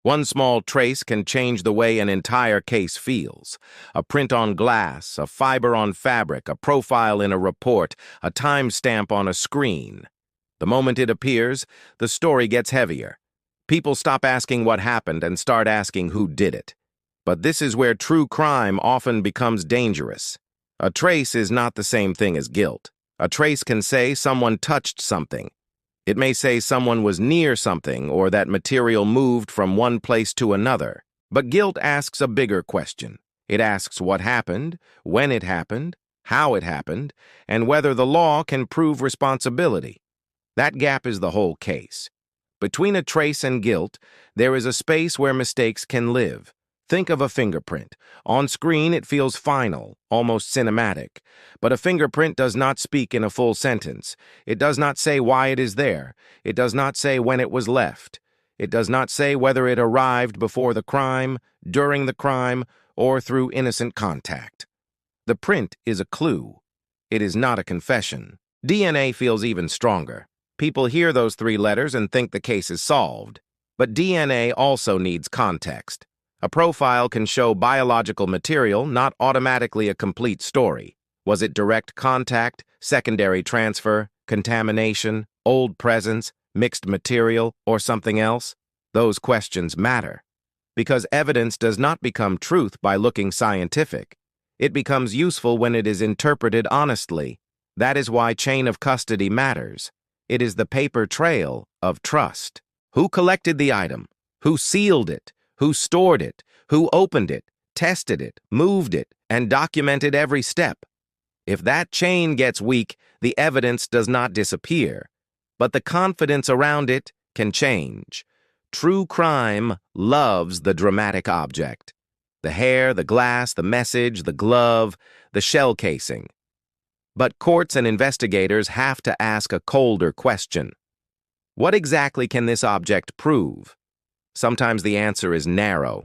One small trace can change the way an entire case feels. A print on glass, a fiber on fabric, a profile in a report, a timestamp on a screen. The moment it appears, the story gets heavier. People stop asking what happened and start asking who did it. But this is where true crime often becomes dangerous. A trace is not the same thing as guilt. A trace can say someone touched something. It may say someone was near something or that material moved from one place to another. But guilt asks a bigger question. It asks what happened, when it happened, how it happened, and whether the law can prove responsibility. That gap is the whole case. Between a trace and guilt, there is a space where mistakes can live. Think of a fingerprint. On screen, it feels final, almost cinematic. But a fingerprint does not speak in a full sentence. It does not say why it is there. It does not say when it was left. It does not say whether it arrived before the crime, during the crime, or through innocent contact. The print is a clue. It is not a confession. DNA feels even stronger. People hear those 3 letters and think the case is solved. But DNA also needs context. A profile can show biological material, not automatically a complete story. Was it direct contact, secondary transfer, contamination, old presence, mixed material, or something else? Those questions matter. Because evidence does not become truth by looking scientific. It becomes useful when it is interpreted honestly. That is why chain of custody matters. It is the paper trail of trust. Who collected the item? Who sealed it? Who stored it? Who opened it, tested it, moved it, and documented every step? If that chain gets weak, the evidence does not disappear, but the confidence around it can change. True crime loves the dramatic object. The hair, the glass, the message, the glove, the shell casing. But courts and investigators have to ask a colder question. What exactly can this object prove? Sometimes the answer is narrow.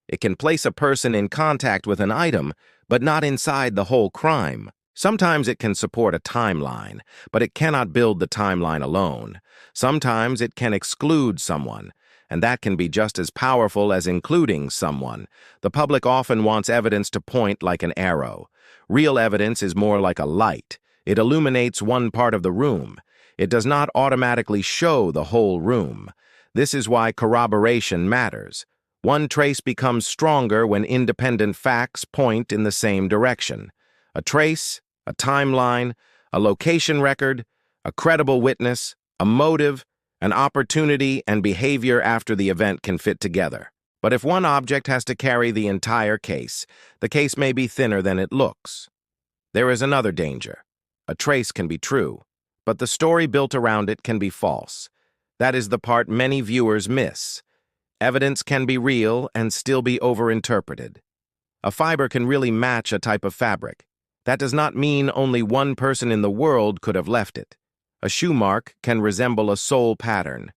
It can place a person in contact with an item, but not inside the whole crime. Sometimes it can support a timeline, but it cannot build the timeline alone. Sometimes it can exclude someone, and that can be just as powerful as including someone. The public often wants evidence to point like an arrow. Real evidence is more like a light. It illuminates one part of the room. It does not automatically show the whole room. This is why corroboration matters. One trace becomes stronger when independent facts point in the same direction. A trace, a timeline, a location record, a credible witness, a motive, an opportunity, and behavior after the event can fit together. But if one object has to carry the entire case, the case may be thinner than it looks. There is another danger. A trace can be true, but the story built around it can be false. That is the part many viewers miss. Evidence can be real and still be overinterpreted. A fiber can really match a type of fabric. That does not mean only one person in the world could have left it. A shoe mark can resemble a sole pattern.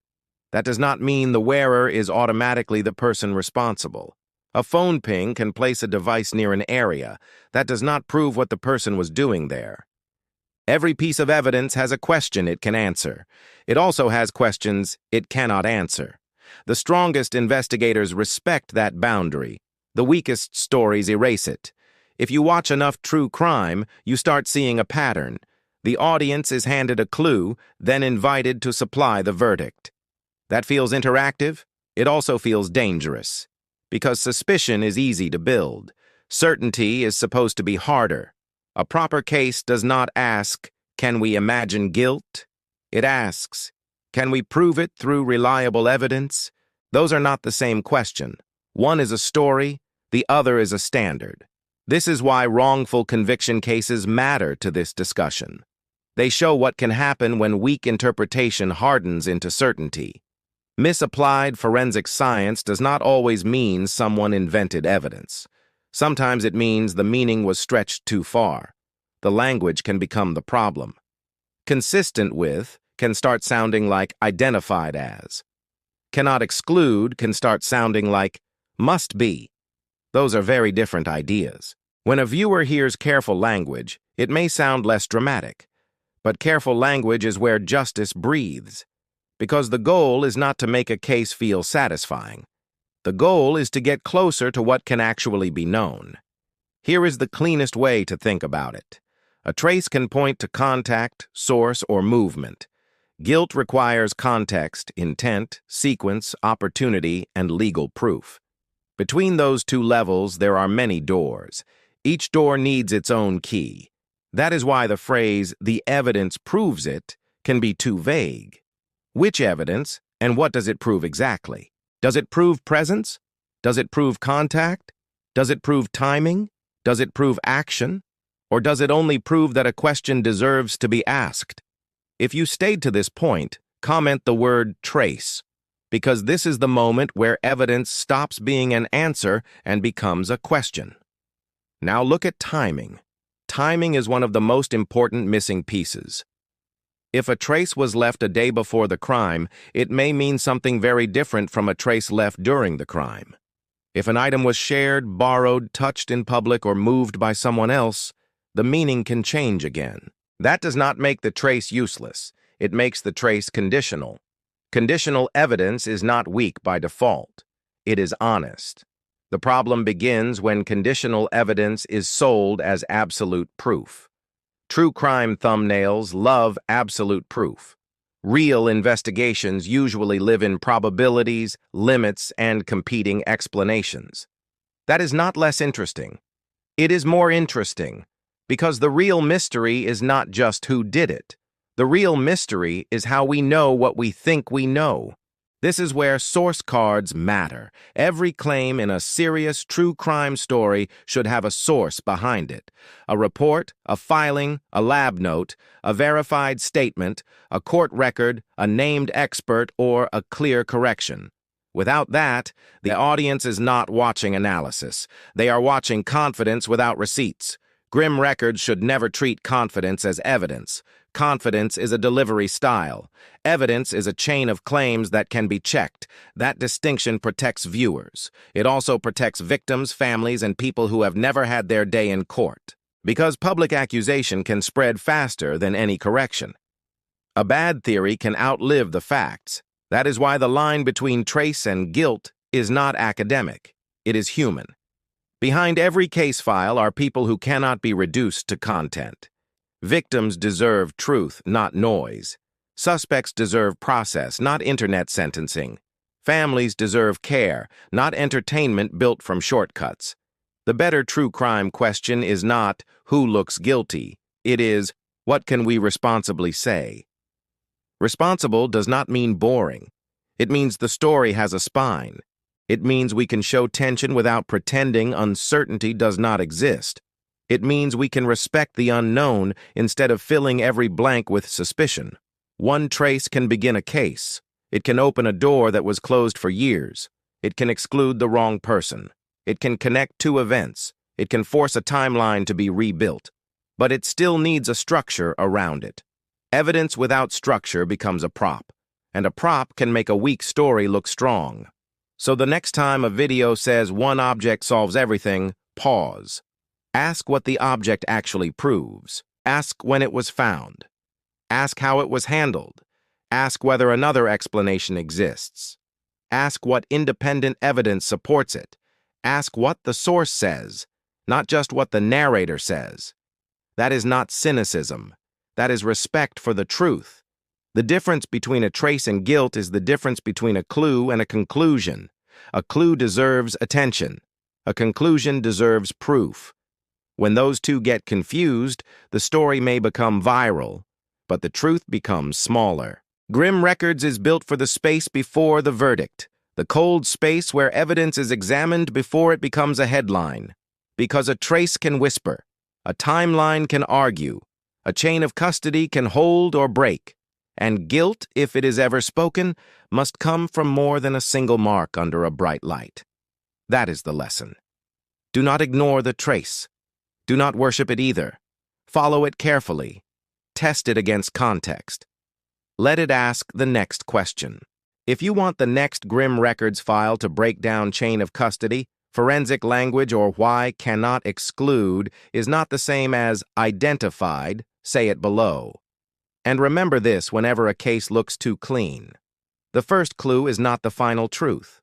That does not mean the wearer is automatically the person responsible. A phone ping can place a device near an area. That does not prove what the person was doing there. Every piece of evidence has a question it can answer. It also has questions it cannot answer. The strongest investigators respect that boundary. The weakest stories erase it. If you watch enough true crime, you start seeing a pattern. The audience is handed a clue, then invited to supply the verdict. That feels interactive. It also feels dangerous. Because suspicion is easy to build. Certainty is supposed to be harder. A proper case does not ask, can we imagine guilt? It asks, can we prove it through reliable evidence? Those are not the same question. One is a story, the other is a standard. This is why wrongful conviction cases matter to this discussion. They show what can happen when weak interpretation hardens into certainty. Misapplied forensic science does not always mean someone invented evidence. Sometimes it means the meaning was stretched too far. The language can become the problem. Consistent with can start sounding like identified as. Cannot exclude can start sounding like must be. Those are very different ideas. When a viewer hears careful language, it may sound less dramatic. But careful language is where justice breathes. Because the goal is not to make a case feel satisfying. The goal is to get closer to what can actually be known. Here is the cleanest way to think about it. A trace can point to contact, source, or movement. Guilt requires context, intent, sequence, opportunity, and legal proof. Between those two levels, there are many doors. Each door needs its own key. That is why the phrase, "the evidence proves it," can be too vague. Which evidence, and what does it prove exactly? Does it prove presence? Does it prove contact? Does it prove timing? Does it prove action? Or does it only prove that a question deserves to be asked? If you stayed to this point, comment the word trace, because this is the moment where evidence stops being an answer and becomes a question. Now look at timing. Timing is one of the most important missing pieces. If a trace was left a day before the crime, it may mean something very different from a trace left during the crime. If an item was shared, borrowed, touched in public, or moved by someone else, the meaning can change again. That does not make the trace useless. It makes the trace conditional. Conditional evidence is not weak by default. It is honest. The problem begins when conditional evidence is sold as absolute proof. True crime thumbnails love absolute proof. Real investigations usually live in probabilities, limits, and competing explanations. That is not less interesting. It is more interesting, because the real mystery is not just who did it. The real mystery is how we know what we think we know. This is where source cards matter. Every claim in a serious true crime story should have a source behind it. A report, a filing, a lab note, a verified statement, a court record, a named expert, or a clear correction. Without that, the audience is not watching analysis. They are watching confidence without receipts. Grim records should never treat confidence as evidence. Confidence is a delivery style. Evidence is a chain of claims that can be checked. That distinction protects viewers. It also protects victims, families, and people who have never had their day in court. Because public accusation can spread faster than any correction. A bad theory can outlive the facts. That is why the line between trace and guilt is not academic. It is human. Behind every case file are people who cannot be reduced to content. Victims deserve truth, not noise. Suspects deserve process, not internet sentencing. Families deserve care, not entertainment built from shortcuts. The better true crime question is not, who looks guilty? It is, what can we responsibly say? Responsible does not mean boring. It means the story has a spine. It means we can show tension without pretending uncertainty does not exist. It means we can respect the unknown instead of filling every blank with suspicion. One trace can begin a case. It can open a door that was closed for years. It can exclude the wrong person. It can connect two events. It can force a timeline to be rebuilt. But it still needs a structure around it. Evidence without structure becomes a prop, and a prop can make a weak story look strong. So the next time a video says one object solves everything, pause. Ask what the object actually proves. Ask when it was found. Ask how it was handled. Ask whether another explanation exists. Ask what independent evidence supports it. Ask what the source says, not just what the narrator says. That is not cynicism. That is respect for the truth. The difference between a trace and guilt is the difference between a clue and a conclusion. A clue deserves attention. A conclusion deserves proof. When those two get confused, the story may become viral, but the truth becomes smaller. Grim Records is built for the space before the verdict, the cold space where evidence is examined before it becomes a headline. Because a trace can whisper, a timeline can argue, a chain of custody can hold or break, and guilt, if it is ever spoken, must come from more than a single mark under a bright light. That is the lesson. Do not ignore the trace. Do not worship it either. Follow it carefully. Test it against context. Let it ask the next question. If you want the next Grim Records file to break down chain of custody, forensic language, or why cannot exclude is not the same as identified, say it below. And remember this whenever a case looks too clean. The first clue is not the final truth.